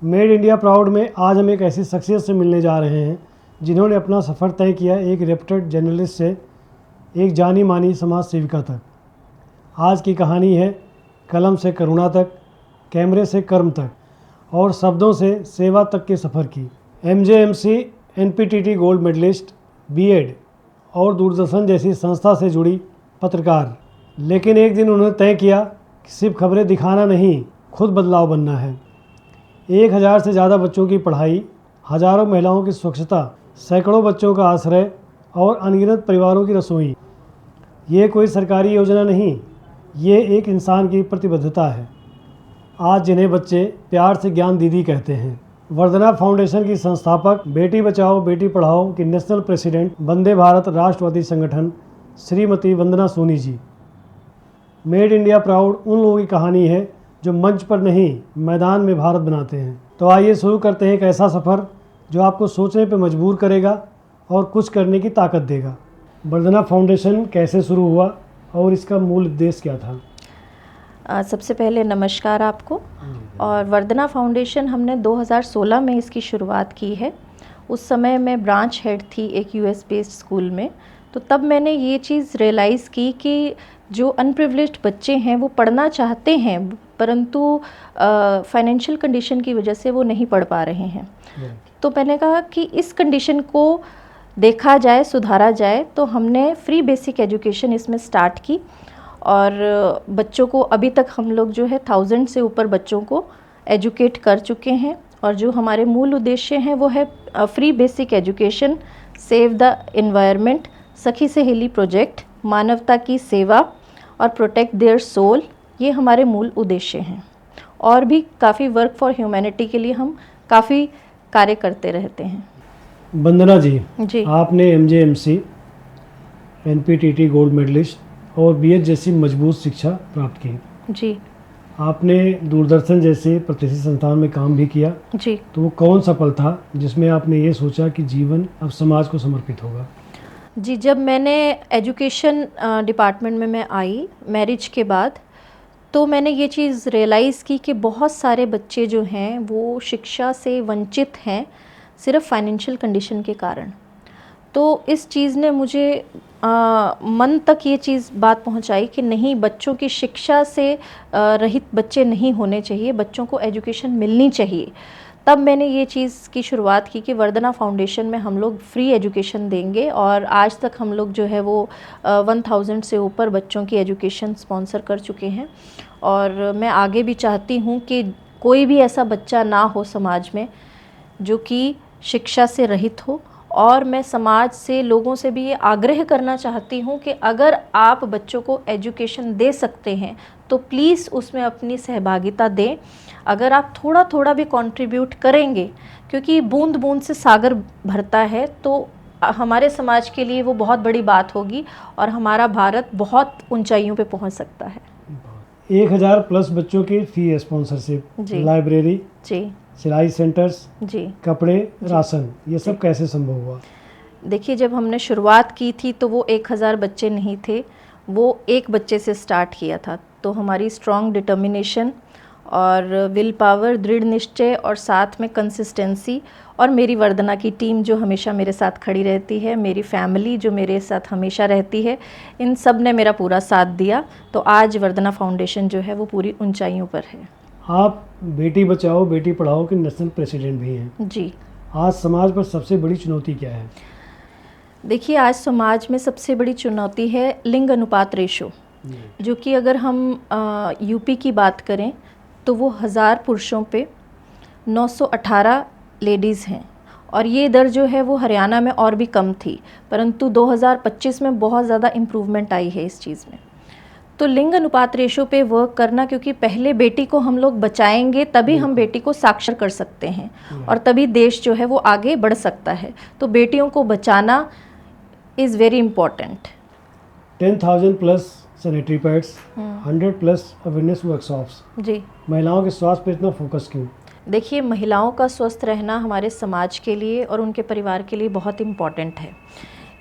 Made India proud में आज हम एक ऐसी शख्सियत से मिलने जा रहे हैं जिन्होंने अपना सफ़र तय किया एक रेप्यूटेड जर्नलिस्ट से एक जानी मानी समाज सेविका तक। आज की कहानी है कलम से करुणा तक, कैमरे से कर्म तक और शब्दों से सेवा तक के सफ़र की। MJMC NPTT gold medallist, B.Ed और दूरदर्शन जैसी संस्था से जुड़ी पत्रकार। लेकिन एक दिन उन्होंने तय किया कि सिर्फ खबरें दिखाना नहीं, खुद बदलाव बनना है। 1000 से ज़्यादा बच्चों की पढ़ाई, हज़ारों महिलाओं की स्वच्छता, सैकड़ों बच्चों का आश्रय और अनगिनत परिवारों की रसोई। ये कोई सरकारी योजना नहीं, ये एक इंसान की प्रतिबद्धता है। आज जिन्हें बच्चे प्यार से ज्ञान दीदी कहते हैं, वंदना फाउंडेशन की संस्थापक, बेटी बचाओ बेटी पढ़ाओ की नेशनल प्रेसिडेंट, वंदे भारत राष्ट्रवादी संगठन श्रीमती वंदना Soni ji. Made India proud उन लोगों की कहानी है जो मंच पर नहीं, मैदान में भारत बनाते हैं। तो आइए शुरू करते हैं एक ऐसा सफ़र जो आपको सोचने पर मजबूर करेगा और कुछ करने की ताकत देगा। वंदना फाउंडेशन कैसे शुरू हुआ और इसका मूल उद्देश्य क्या था? सबसे पहले नमस्कार आपको। और वंदना फाउंडेशन हमने 2016 में इसकी शुरुआत की है। उस समय मैं ब्रांच हेड थी एक US बेस्ड स्कूल में। तो तब मैंने ये चीज़ रियलाइज़ की कि जो अनप्रिविलेज्ड बच्चे हैं वो पढ़ना चाहते हैं, परंतु फाइनेंशियल कंडीशन की वजह से वो नहीं पढ़ पा रहे हैं। तो मैंने कहा कि इस कंडीशन को देखा जाए, सुधारा जाए। तो हमने फ्री बेसिक एजुकेशन इसमें स्टार्ट की और बच्चों को अभी तक हम लोग जो है 1000 से ऊपर बच्चों को एजुकेट कर चुके हैं। और जो हमारे मूल उद्देश्य हैं वो है free basic education, save the environment, सखी सहेली प्रोजेक्ट, मानवता की सेवा और प्रोटेक्ट देयर सोल। ये हमारे मूल उद्देश्य हैं। और भी काफ़ी वर्क फॉर ह्यूमैनिटी के लिए हम काफ़ी कार्य करते रहते हैं। वंदना जी, आपने MJMC NPTT गोल्ड मेडलिस्ट और B.Ed जैसी मजबूत शिक्षा प्राप्त की जी। आपने दूरदर्शन जैसे प्रतिष्ठित संस्थान में काम भी किया जी। तो वो कौन सफल था जिसमें आपने ये सोचा कि जीवन अब समाज को समर्पित होगा? जी, जब मैंने एजुकेशन डिपार्टमेंट में मैं आई मैरिज के बाद, तो मैंने ये चीज़ रियलाइज़ की कि बहुत सारे बच्चे जो हैं वो शिक्षा से वंचित हैं सिर्फ फाइनेंशियल कंडीशन के कारण। तो इस चीज़ ने मुझे मन तक ये चीज़ बात पहुंचाई कि नहीं, बच्चों की शिक्षा से रहित बच्चे नहीं होने चाहिए, बच्चों को एजुकेशन मिलनी चाहिए। तब मैंने ये चीज़ की शुरुआत की कि वंदना फाउंडेशन में हम लोग फ्री एजुकेशन देंगे। और आज तक हम लोग जो है वो 1000 से ऊपर बच्चों की एजुकेशन स्पॉन्सर कर चुके हैं। और मैं आगे भी चाहती हूँ कि कोई भी ऐसा बच्चा ना हो समाज में जो कि शिक्षा से रहित हो। और मैं समाज से, लोगों से भी ये आग्रह करना चाहती हूँ कि अगर आप बच्चों को एजुकेशन दे सकते हैं तो प्लीज़ उसमें अपनी सहभागिता दें। अगर आप थोड़ा थोड़ा भी कंट्रीब्यूट करेंगे, क्योंकि बूंद बूंद से सागर भरता है, तो हमारे समाज के लिए वो बहुत बड़ी बात होगी और हमारा भारत बहुत ऊंचाइयों पे पहुंच सकता है। 1000 प्लस बच्चों की फी स्पॉन्सरशिप, लाइब्रेरी जी, सिलाई सेंटर्स जी, कपड़े जी, राशन, ये सब कैसे संभव हुआ? देखिए, जब हमने शुरुआत की थी तो वो 1000 बच्चे नहीं थे, वो एक बच्चे से स्टार्ट किया था। तो हमारी स्ट्रॉन्ग डिटर्मिनेशन और विल पावर, दृढ़ निश्चय और साथ में कंसिस्टेंसी, और मेरी वंदना की टीम जो हमेशा मेरे साथ खड़ी रहती है, मेरी फैमिली जो मेरे साथ हमेशा रहती है, इन सब ने मेरा पूरा साथ दिया। तो आज वंदना फाउंडेशन जो है वो पूरी ऊंचाइयों पर है। आप बेटी बचाओ बेटी पढ़ाओ के नेशनल प्रेसिडेंट भी हैं जी। आज समाज पर सबसे बड़ी चुनौती क्या है? देखिए, आज समाज में सबसे बड़ी चुनौती है लिंग अनुपात रेशो, जो कि अगर हम यूपी की बात करें तो वो 1000 पुरुषों पे 918 लेडीज़ हैं। और ये दर जो है वो हरियाणा में और भी कम थी, परंतु 2025 में बहुत ज़्यादा इम्प्रूवमेंट आई है इस चीज़ में। तो लिंग अनुपात रेशो पे वर्क करना, क्योंकि पहले बेटी को हम लोग बचाएंगे तभी हम बेटी को साक्षर कर सकते हैं और तभी देश जो है वो आगे बढ़ सकता है। तो बेटियों को बचाना is very important. 10,000 plus sanitary pads, 100 plus awareness workshops जी। महिलाओं के स्वास्थ्य पर इतना फोकस क्यों? देखिए, महिलाओं का स्वस्थ रहना हमारे समाज के लिए और उनके परिवार के लिए बहुत इम्पॉर्टेंट है।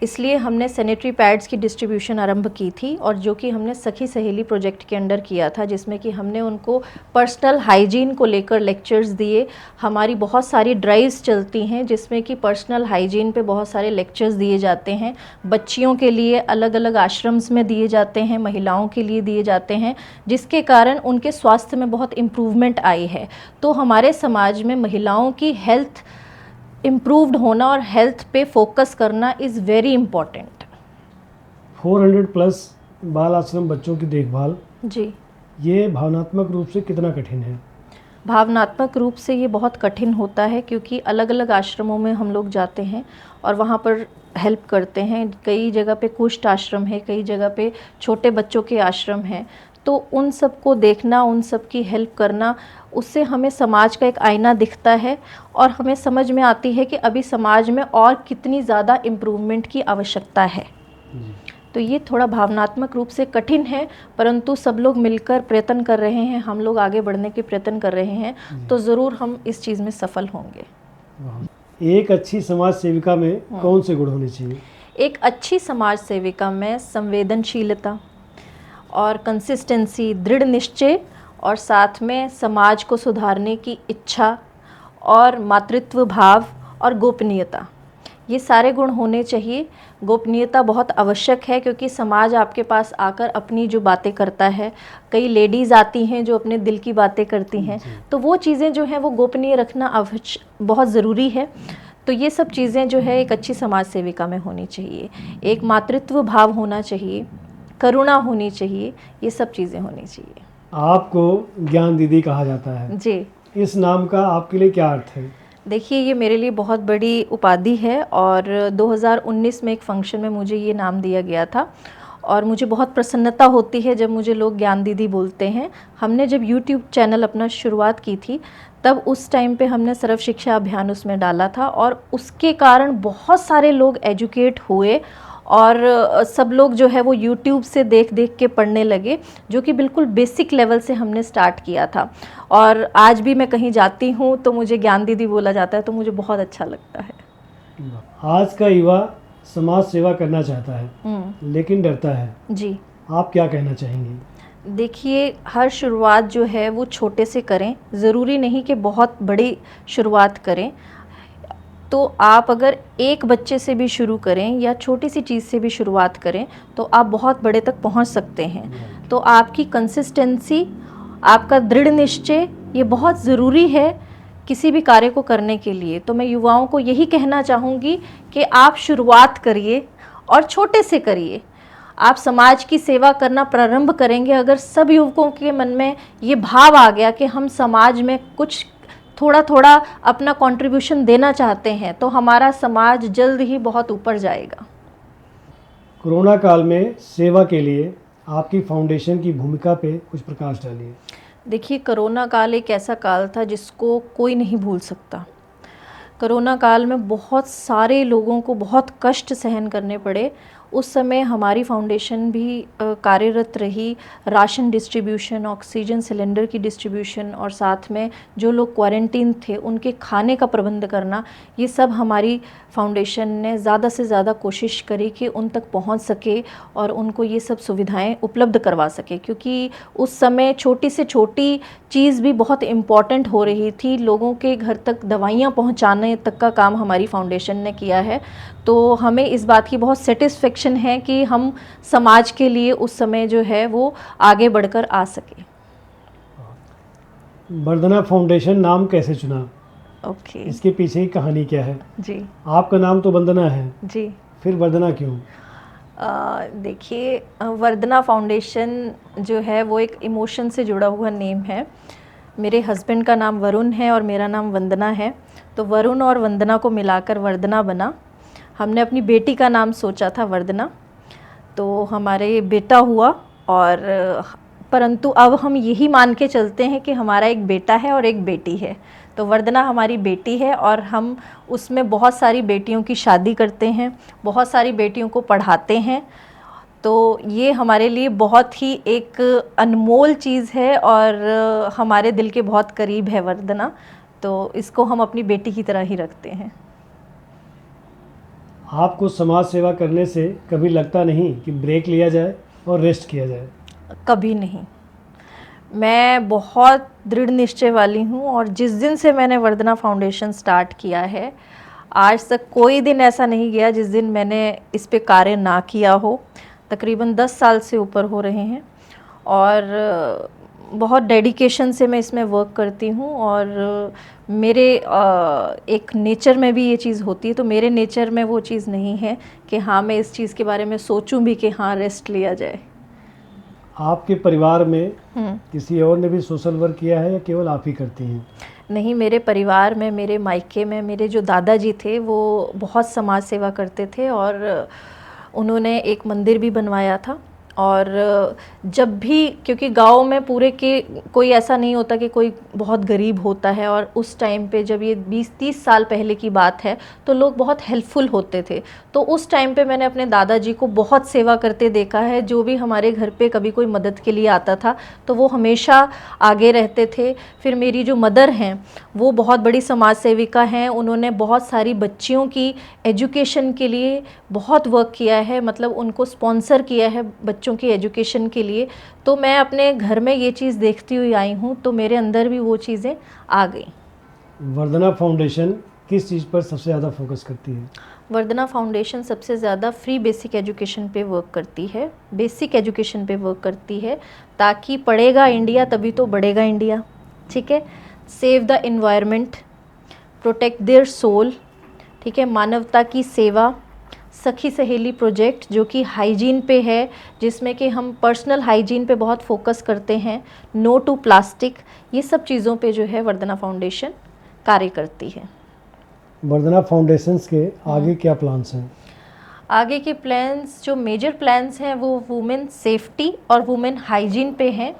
इसलिए हमने सैनिटरी पैड्स की डिस्ट्रीब्यूशन आरंभ की थी, और जो कि हमने सखी सहेली प्रोजेक्ट के अंडर किया था, जिसमें कि हमने उनको पर्सनल हाइजीन को लेकर लेक्चर्स दिए। हमारी बहुत सारी ड्राइव्स चलती हैं जिसमें कि पर्सनल हाइजीन पे बहुत सारे लेक्चर्स दिए जाते हैं। बच्चियों के लिए अलग अलग आश्रम्स में दिए जाते हैं, महिलाओं के लिए दिए जाते हैं, जिसके कारण उनके स्वास्थ्य में बहुत इम्प्रूवमेंट आई है। तो हमारे समाज में महिलाओं की हेल्थ इम्प्रूव्ड होना और हेल्थ पे फोकस करना इज़ वेरी इम्पॉर्टेंट। 400 प्लस बाल आश्रम बच्चों की देखभाल, जी, ये भावनात्मक रूप से कितना कठिन है? भावनात्मक रूप से ये बहुत कठिन होता है, क्योंकि अलग अलग आश्रमों में हम लोग जाते हैं और वहाँ पर हेल्प करते हैं। कई जगह पे कुष्ठ आश्रम है, कई जगह पे छोटे बच्चों के आश्रम हैं। तो उन सब को देखना, उन सब की हेल्प करना, उससे हमें समाज का एक आईना दिखता है और हमें समझ में आती है कि अभी समाज में और कितनी ज़्यादा इम्प्रूवमेंट की आवश्यकता है। तो ये थोड़ा भावनात्मक रूप से कठिन है, परंतु सब लोग मिलकर प्रयत्न कर रहे हैं, हम लोग आगे बढ़ने के प्रयत्न कर रहे हैं, तो ज़रूर हम इस चीज़ में सफल होंगे। एक अच्छी समाज सेविका में कौन से गुण होने चाहिए? एक अच्छी समाज सेविका में संवेदनशीलता और कंसिस्टेंसी, दृढ़ निश्चय, और साथ में समाज को सुधारने की इच्छा और मातृत्व भाव और गोपनीयता, ये सारे गुण होने चाहिए। गोपनीयता बहुत आवश्यक है, क्योंकि समाज आपके पास आकर अपनी जो बातें करता है, कई लेडीज़ आती हैं जो अपने दिल की बातें करती हैं, तो वो चीज़ें जो हैं वो गोपनीय रखना बहुत ज़रूरी है। तो ये सब चीज़ें जो है एक अच्छी समाज सेविका में होनी चाहिए। एक मातृत्व भाव होना चाहिए, करुणा होनी चाहिए, ये सब चीज़ें होनी चाहिए। आपको ज्ञान दीदी कहा जाता है जी, इस नाम का आपके लिए क्या अर्थ है? देखिए ये मेरे लिए बहुत बड़ी उपाधि है, और 2019 में एक फंक्शन में मुझे ये नाम दिया गया था, और मुझे बहुत प्रसन्नता होती है जब मुझे लोग ज्ञान दीदी बोलते हैं। हमने जब YouTube चैनल अपना शुरुआत की थी, तब उस टाइम पे हमने सर्व शिक्षा अभियान उसमें डाला था, और उसके कारण बहुत सारे लोग एजुकेट हुए, और सब लोग जो है वो YouTube से देख देख के पढ़ने लगे, जो कि बिल्कुल बेसिक लेवल से हमने स्टार्ट किया था। और आज भी मैं कहीं जाती हूँ तो मुझे ज्ञान दीदी बोला जाता है, तो मुझे बहुत अच्छा लगता है। आज का युवा समाज सेवा करना चाहता है लेकिन डरता है, जी, आप क्या कहना चाहेंगे? देखिए हर शुरुआत जो है वो छोटे से करें, ज़रूरी नहीं कि बहुत बड़ी शुरुआत करें। तो आप अगर एक बच्चे से भी शुरू करें या छोटी सी चीज़ से भी शुरुआत करें, तो आप बहुत बड़े तक पहुंच सकते हैं। तो आपकी कंसिस्टेंसी, आपका दृढ़ निश्चय, ये बहुत ज़रूरी है किसी भी कार्य को करने के लिए। तो मैं युवाओं को यही कहना चाहूँगी कि आप शुरुआत करिए और छोटे से करिए। आप समाज की सेवा करना प्रारंभ करेंगे, अगर सब युवकों के मन में ये भाव आ गया कि हम समाज में कुछ थोड़ा थोड़ा अपना कंट्रीब्यूशन देना चाहते हैं, तो हमारा समाज जल्द ही बहुत ऊपर जाएगा। कोरोना काल में सेवा के लिए आपकी फाउंडेशन की भूमिका पे कुछ प्रकाश डालिए। देखिए कोरोना काल एक ऐसा काल था जिसको कोई नहीं भूल सकता। कोरोना काल में बहुत सारे लोगों को बहुत कष्ट सहन करने पड़े। उस समय हमारी फाउंडेशन भी कार्यरत रही, राशन डिस्ट्रीब्यूशन, ऑक्सीजन सिलेंडर की डिस्ट्रीब्यूशन, और साथ में जो लोग क्वारंटीन थे उनके खाने का प्रबंध करना, ये सब हमारी फाउंडेशन ने ज़्यादा से ज़्यादा कोशिश करी कि उन तक पहुंच सके और उनको ये सब सुविधाएं उपलब्ध करवा सके, क्योंकि उस समय छोटी से छोटी चीज़ भी बहुत इम्पॉर्टेंट हो रही थी। लोगों के घर तक दवाइयाँ पहुंचाने तक का काम हमारी फाउंडेशन ने किया है। तो हमें इस बात की बहुत सेटिस्फेक्शन है कि हम समाज के लिए उस समय जो है वो आगे बढ़कर आ सके। वंदना फाउंडेशन नाम कैसे चुना? ओके, इसके पीछे की कहानी क्या है? जी आपका नाम तो वंदना है, जी। फिर वंदना क्यों? देखिए वंदना फाउंडेशन जो है वो एक इमोशन से जुड़ा हुआ नेम है। मेरे हस्बैंड का नाम वरुण है और मेरा नाम वंदना है, तो वरुण और वंदना को मिलाकर वंदना बना। हमने अपनी बेटी का नाम सोचा था वंदना, तो हमारे बेटा हुआ, और परंतु अब हम यही मान के चलते हैं कि हमारा एक बेटा है और एक बेटी है। तो वंदना हमारी बेटी है, और हम उसमें बहुत सारी बेटियों की शादी करते हैं, बहुत सारी बेटियों को पढ़ाते हैं। तो ये हमारे लिए बहुत ही एक अनमोल चीज़ है और हमारे दिल के बहुत करीब है वंदना, तो इसको हम अपनी बेटी की तरह ही रखते हैं। आपको समाज सेवा करने से कभी लगता नहीं कि ब्रेक लिया जाए और रेस्ट किया जाए? कभी नहीं। मैं बहुत दृढ़ निश्चय वाली हूँ और जिस दिन से मैंने वंदना फाउंडेशन स्टार्ट किया है, आज तक कोई दिन ऐसा नहीं गया जिस दिन मैंने इस पे कार्य ना किया हो। तकरीबन 10 साल से ऊपर हो रहे हैं और बहुत डेडिकेशन से मैं इसमें वर्क करती हूँ और मेरे एक नेचर में भी ये चीज़ होती है, तो मेरे नेचर में वो चीज़ नहीं है कि हाँ मैं इस चीज़ के बारे में सोचूं भी कि हाँ रेस्ट लिया जाए। आपके परिवार में किसी और ने भी सोशल वर्क किया है या केवल आप ही करती हैं? नहीं, मेरे परिवार में, मेरे मायके में मेरे जो दादाजी थे वो बहुत समाज सेवा करते थे और उन्होंने एक मंदिर भी बनवाया था। और जब भी, क्योंकि गांव में पूरे के कोई ऐसा नहीं होता कि कोई बहुत गरीब होता है, और उस टाइम पे जब ये 20-30 साल पहले की बात है तो लोग बहुत हेल्पफुल होते थे। तो उस टाइम पे मैंने अपने दादाजी को बहुत सेवा करते देखा है। जो भी हमारे घर पे कभी कोई मदद के लिए आता था तो वो हमेशा आगे रहते थे। फिर मेरी जो मदर हैं वो बहुत बड़ी समाज सेविका हैं। उन्होंने बहुत सारी बच्चियों की एजुकेशन के लिए बहुत वर्क किया है, मतलब उनको स्पॉन्सर किया है बच्चों की एजुकेशन के लिए। तो मैं अपने घर में ये चीज़ देखती हुई आई हूँ, तो मेरे अंदर भी वो चीज़ें आ गई। वंदना फाउंडेशन किस चीज़ पर सबसे ज़्यादा फोकस करती है? वंदना फाउंडेशन सबसे ज़्यादा फ्री बेसिक एजुकेशन पे वर्क करती है, बेसिक एजुकेशन पे वर्क करती है, ताकि पढ़ेगा इंडिया तभी तो बढ़ेगा इंडिया। ठीक है। Save the environment, protect their soul, ठीक है, मानवता की सेवा, सखी सहेली प्रोजेक्ट जो कि हाइजीन पे है, जिसमें कि हम पर्सनल हाइजीन पे बहुत फोकस करते हैं, नो टू प्लास्टिक, ये सब चीज़ों पे जो है वंदना फाउंडेशन कार्य करती है। वंदना फाउंडेशंस के आगे क्या प्लान्स हैं? आगे के प्लान्स, जो मेजर प्लान्स हैं वो वुमेन सेफ्टी और वुमेन हाइजीन पे हैं,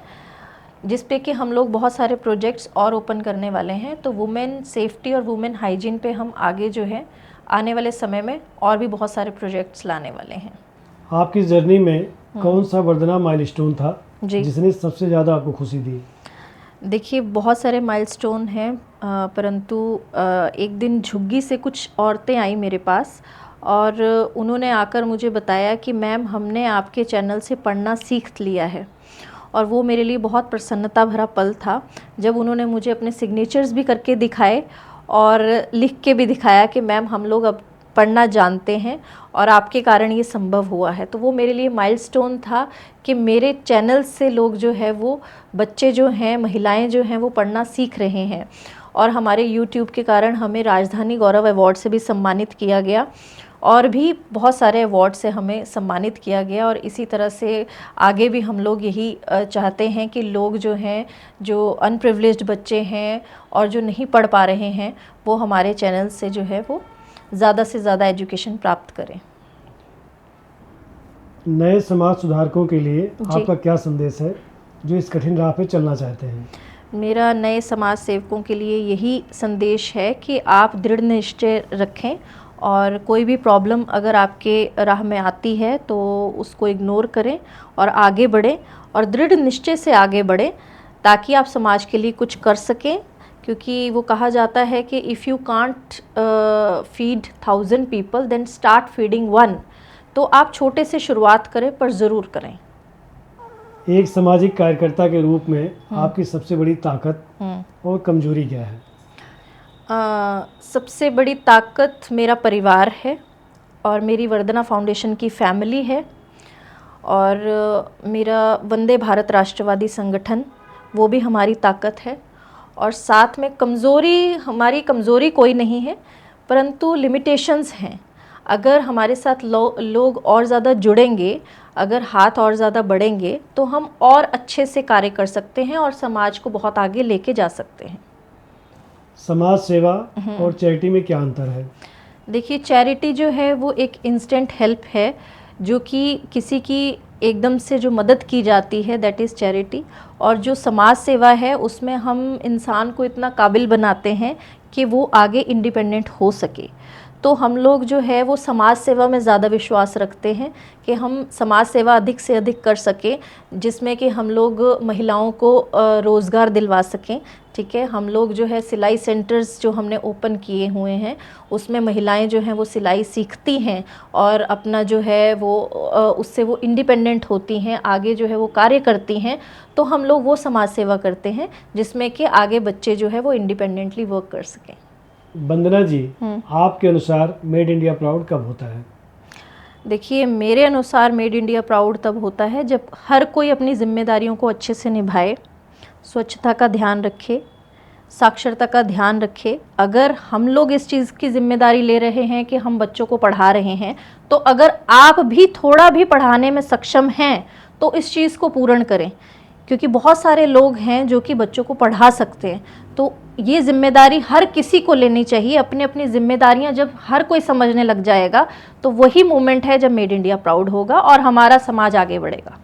जिस पे कि हम लोग बहुत सारे प्रोजेक्ट्स और ओपन करने वाले हैं। तो वुमेन सेफ्टी और वुमेन हाइजीन पे हम आगे जो है आने वाले समय में और भी बहुत सारे प्रोजेक्ट्स लाने वाले हैं। आपकी जर्नी में कौन सा वंदना माइलस्टोन था जी। जिसने सबसे ज़्यादा आपको खुशी दी? देखिए, बहुत सारे माइलस्टोन हैं, परंतु एक दिन झुग्गी से कुछ औरतें आई मेरे पास और उन्होंने आकर मुझे बताया कि मैम हमने आपके चैनल से पढ़ना सीख लिया है। और वो मेरे लिए बहुत प्रसन्नता भरा पल था जब उन्होंने मुझे अपने सिग्नेचर्स भी करके दिखाए और लिख के भी दिखाया कि मैम हम लोग अब पढ़ना जानते हैं और आपके कारण ये संभव हुआ है। तो वो मेरे लिए माइलस्टोन था कि मेरे चैनल से लोग जो है वो बच्चे जो हैं, महिलाएं जो हैं वो पढ़ना सीख रहे हैं। और हमारे यूट्यूब के कारण हमें राजधानी गौरव अवार्ड से भी सम्मानित किया गया और भी बहुत सारे अवार्ड से हमें सम्मानित किया गया। और इसी तरह से आगे भी हम लोग यही चाहते हैं कि लोग जो हैं, जो अनप्रिविलेज्ड बच्चे हैं और जो नहीं पढ़ पा रहे हैं, वो हमारे चैनल से जो है वो ज़्यादा से ज़्यादा एजुकेशन प्राप्त करें। नए समाज सुधारकों के लिए आपका क्या संदेश है जो इस कठिन राह पे चलना चाहते हैं? मेरा नए समाज सेवकों के लिए यही संदेश है कि आप दृढ़ निश्चय रखें और कोई भी प्रॉब्लम अगर आपके राह में आती है तो उसको इग्नोर करें और आगे बढ़ें और दृढ़ निश्चय से आगे बढ़ें, ताकि आप समाज के लिए कुछ कर सकें। क्योंकि वो कहा जाता है कि if you can't feed 1000 people then start feeding one. तो आप छोटे से शुरुआत करें पर ज़रूर करें। एक सामाजिक कार्यकर्ता के रूप में आपकी सबसे बड़ी ताकत और कमजोरी क्या है? सबसे बड़ी ताकत मेरा परिवार है और मेरी वंदना फाउंडेशन की फैमिली है और मेरा वंदे भारत राष्ट्रवादी संगठन, वो भी हमारी ताकत है। और साथ में कमज़ोरी, हमारी कमज़ोरी कोई नहीं है परंतु लिमिटेशंस हैं। अगर हमारे साथ लोग और ज़्यादा जुड़ेंगे, अगर हाथ और ज़्यादा बढ़ेंगे तो हम और अच्छे से कार्य कर सकते हैं और समाज को बहुत आगे लेके जा सकते हैं। समाज सेवा और चैरिटी में क्या अंतर है? देखिए, चैरिटी जो है वो एक इंस्टेंट हेल्प है, जो कि किसी की एकदम से जो मदद की जाती है, दैट इज़ चैरिटी। और जो समाज सेवा है उसमें हम इंसान को इतना काबिल बनाते हैं कि वो आगे इंडिपेंडेंट हो सके। तो हम लोग जो है वो समाज सेवा में ज़्यादा विश्वास रखते हैं कि हम समाज सेवा अधिक से अधिक कर सकें, जिसमें कि हम लोग महिलाओं को रोज़गार दिलवा सकें। ठीक है, हम लोग जो है सिलाई सेंटर्स जो हमने ओपन किए हुए हैं उसमें महिलाएं जो हैं वो सिलाई सीखती हैं और अपना जो है वो उससे वो इंडिपेंडेंट होती हैं, आगे जो है वो कार्य करती हैं। तो हम लोग वो समाज सेवा करते हैं जिसमें कि आगे बच्चे जो है वो इंडिपेंडेंटली वर्क कर सकें। वंदना जी, आपके अनुसार मेड इंडिया प्राउड कब होता है? देखिए, मेरे अनुसार मेड इंडिया प्राउड तब होता है जब हर कोई अपनी जिम्मेदारियों को अच्छे से निभाए, स्वच्छता का ध्यान रखे, साक्षरता का ध्यान रखे। अगर हम लोग इस चीज़ की जिम्मेदारी ले रहे हैं कि हम बच्चों को पढ़ा रहे हैं, तो अगर आप भी थोड़ा भी पढ़ाने में सक्षम हैं तो इस चीज़ को पूर्ण करें, क्योंकि बहुत सारे लोग हैं जो कि बच्चों को पढ़ा सकते हैं। तो ये जिम्मेदारी हर किसी को लेनी चाहिए। अपनी अपनी जिम्मेदारियां जब हर कोई समझने लग जाएगा तो वही मोमेंट है जब मेड इंडिया प्राउड होगा और हमारा समाज आगे बढ़ेगा।